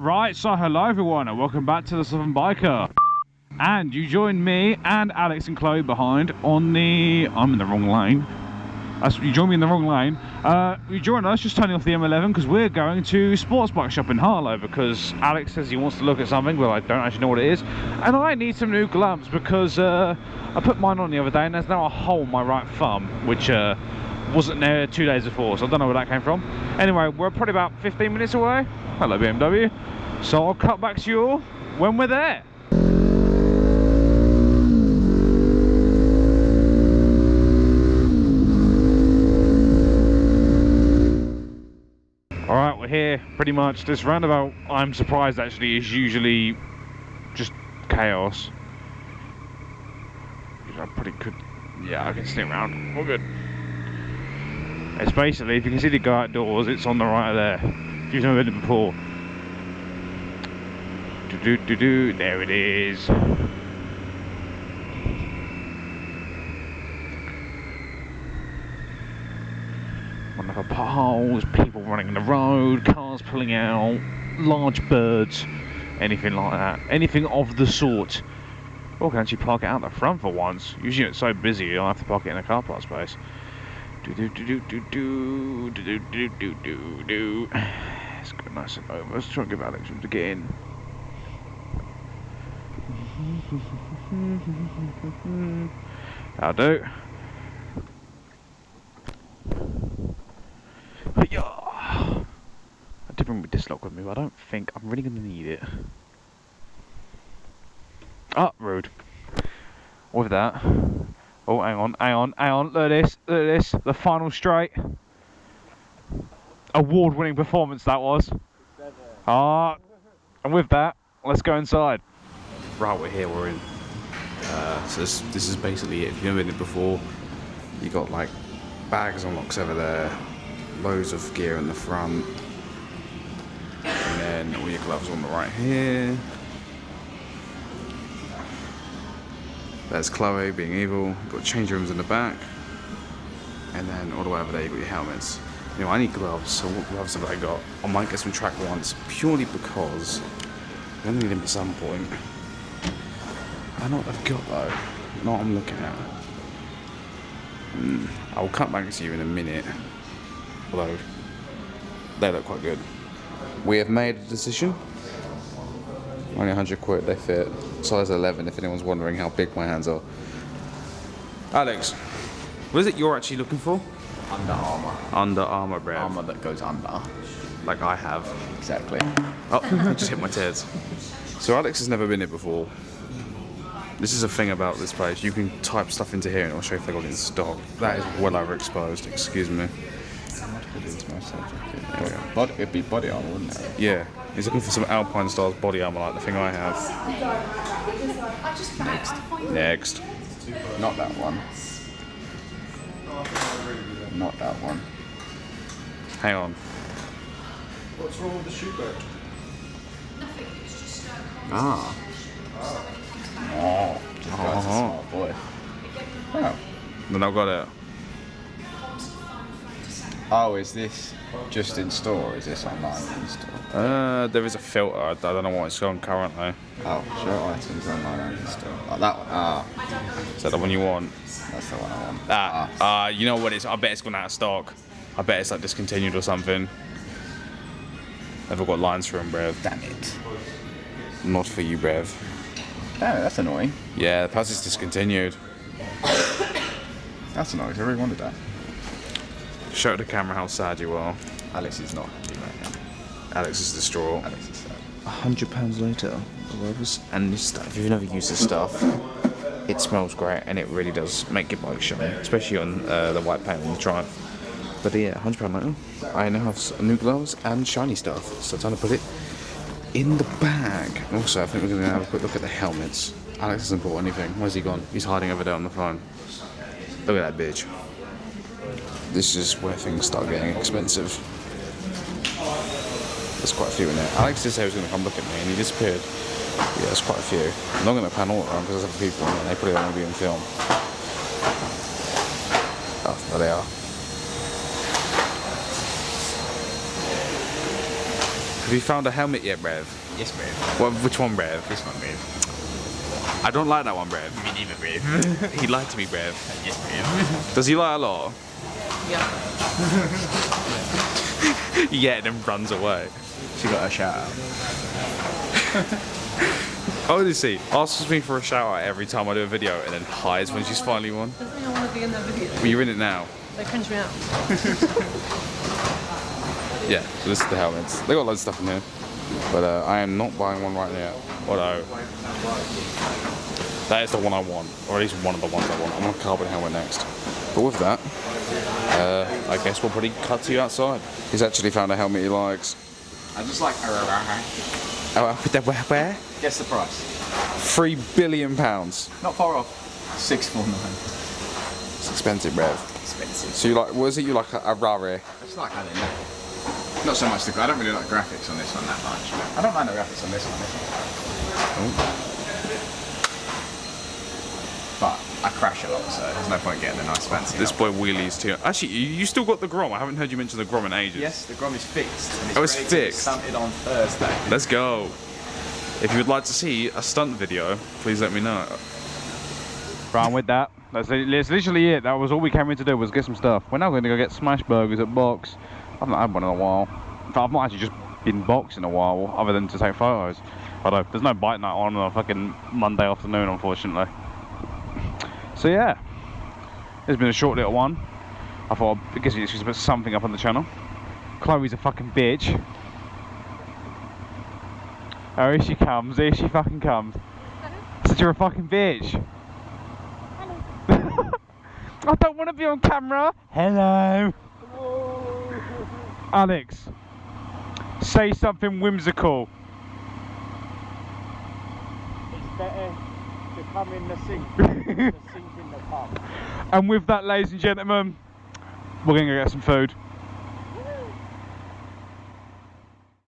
Right, so hello everyone and welcome back to the Southern Biker. And you joined me and Alex and Chloe behind on the... I'm in the wrong lane. You joined me in the wrong lane. You joined us just turning off the M11 because we're going to SportsBikeShop in Harlow because Alex says he wants to look at something, but I don't actually know what it is. And I need some new gloves because I put mine on the other day and there's now a hole in my right thumb, which wasn't there 2 days before, so I don't know where that came from. Anyway, we're probably about 15 minutes away. Hello BMW. So I'll cut back to you all when we're there. Alright, we're here pretty much. This roundabout, I'm surprised actually, is usually just chaos. I pretty could, yeah, I can sneak around. All good. It's basically, if you can see the go outdoors, it's on the right there. If you've never been it before. There it is. Wonderful potholes, people running in the road, cars pulling out, large birds, anything like that. Anything of the sort. Or can actually park it out the front for once. Usually it's so busy you'll have to park it in a car park space. Let's go nice and over. Let's try and give Alex room to get in. That'll do. Yeah. I did bring my disc lock with me, but I don't think I'm really going to need it. Ah, rude. With that. Oh, hang on. Look at this. The final straight. Award-winning performance that was. Ah, and with that, let's go inside. Right, we're here, we're in. So this is basically it. If you've never been in it before, you got like bags on locks over there, loads of gear in the front, and then all your gloves on the right here. There's Chloe being evil. You've got change rooms in the back, and then all the way over there you've got your helmets. You know, I need gloves, so what gloves have I got? I might get some track ones, purely because I'm going to need them at some point. I know what I've got though, not what I'm looking at. I'll cut back to you in a minute, although they look quite good. We have made a decision. Only 100 quid, they fit. Size 11 if anyone's wondering how big my hands are. Alex, what is it you're actually looking for? Under Armour. Under Armour, bro. Armour that goes under. Like I have. Exactly. Oh, I just hit my tears. So Alex has never been here before. This is a thing about this place. You can type stuff into here and it'll show if they got it in stock. That is well overexposed, excuse me. It'd be body armour, wouldn't it? Yeah. He's looking for some Alpine Stars body armour like the thing I have. Next. Not that one. Not that one. Hang on. What's wrong with the shoe boat? Nothing, it's just Ah. Oh, this guy's a smart boy. Oh. Then I've got it. Oh, is this just in store or is this online in store? There is a filter. I don't know what it's on currently. Oh, show items online and in store. Oh, that one. Ah. Is that the one you want? That's the one I want. You know what? I bet it's gone out of stock. I bet it's like discontinued or something. Never got lines for him, Brev. Damn it. Not for you, Brev. Damn it, that's annoying. Yeah, the pass is discontinued. That's annoying, I really wanted that. Show the camera how sad you are. Alex is not happy right now. Alex is distraught. Alex is sad. £100 later, and this stuff, if you've never used this stuff, it smells great and it really does make your bike shine, especially on the white paint on the Triumph. But yeah, £100 later, I now have new gloves and shiny stuff, so time to put it in the bag. Also, I think we're going to have a quick look at the helmets. Alex hasn't bought anything. Where's he gone? He's hiding over there on the phone. Look at that bitch. This is where things start getting expensive. There's quite a few in there. Alex did say he was going to come look at me and he disappeared. Yeah, there's quite a few. I'm not going to pan all around because there's other people in there and they probably don't want to be in film. Oh, there they are. you found a helmet yet, Rev? Yes, Rev. Which one, Rev? This one, Rev. I don't like that one, Rev. Me neither, Rev. He lied to me, Rev. Yes, Rev. Does he lie a lot? Yeah. Yeah, and then runs away. She got a shout out. Honestly, asks me for a shout out every time I do a video and then hides when she's finally won. Doesn't mean I want to be in that video. Well, you're in it now. They cringe me out. Yeah, so this is the helmets. They got loads of stuff in here. But I am not buying one right now. Although, that is the one I want. Or at least one of the ones I want. I want a carbon helmet next. But with that, I guess we'll probably cut to you outside. He's actually found a helmet he likes. I just like Where? Guess the price. £3 billion. Not far off. 649. It's expensive, Rev. Expensive. So you like, what is it? You like a Rari? It's like, I don't know. Not so much I don't really like graphics on this one that much. I don't mind the graphics on this one. But I crash a lot, so there's no point getting the nice fancy. This helmet. boy wheelies too. Actually, you still got the Grom. I haven't heard you mention the Grom in ages. Yes, the Grom is fixed. And Oh, it's ready to be fixed. stunted on Thursday. Let's go. If you would like to see a stunt video, please let me know. Right, with that, that's literally it. That was all we came in to do, was get some stuff. We're now going to go get smash burgers at Box. I've not had one in a while. In fact, I've not actually just been Box in a while, other than to take photos. Although, there's no bike night on a fucking Monday afternoon, unfortunately. So yeah, it's been a short little one. I thought it gives me an excuse to put something up on the channel. Chloe's a fucking bitch. Oh, here she comes, here she fucking comes. I said you're a fucking bitch. I don't want to be on camera. Hello. Alex, say something whimsical. It's better to come in the sink than the sink in the pub. And with that, ladies and gentlemen, we're going to go get some food.